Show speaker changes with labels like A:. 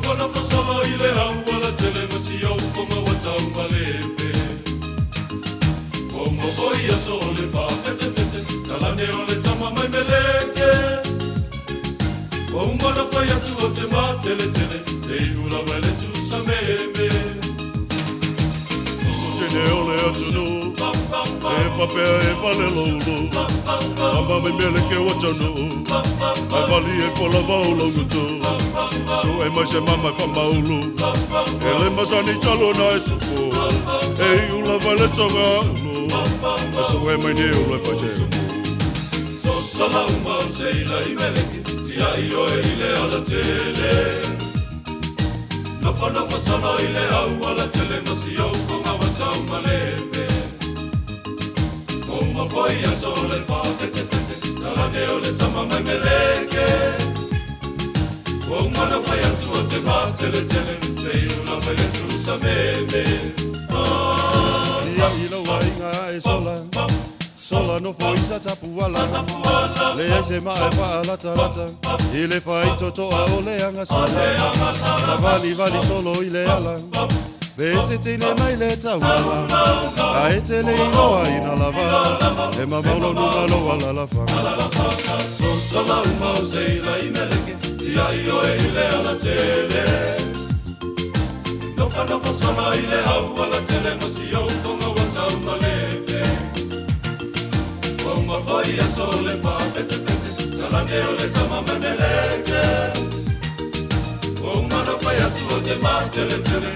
A: Nofonofo solo i le au ala tele masio konga watau malepe. Konga boia so le fa fete fete, talane o le tama mai meleke. Konga fai atu o te mā tele tele, te hula mai le tu sa meme. Tene ole atu no, e whapea e whale lolo. Samba mai meleke watanu, ai wali e whala wau longu tō. So e mai se mama whamaulu, e le masani talo na e tupo. E ula vai le tonga ulo, so e mai ne ula whai se umu. So sala uma o se ila i meleke, tia i o e ile ala tele. Nofa nofa sala i le au ala tele, masi au konga watau malepe. Koma foi a so le wha fete fete, talane o le tama mai meleke. Mana fai atu o te mā tele tele, te iuna mai le tu sa meme.
B: Ia ilo wai ngā e sola, sola no fo isa tapu ala. Le ese ma e wha lata lata, i le whai totoa o le anga sola. Ta vali vali solo i le ala, Bese te le mai le tauala, a e te le iloa ina lava, e ma maulo numa loa la la whanga.
A: So sala uma o se ila i meleke, tia i o e ile ala tele. Nofa nofa sala i le au ala tele, masi au konga watau malepe. Konga foi a so le wha fete fete, talane o le tama me meleke. Konga na fai atu o te mā tele tele,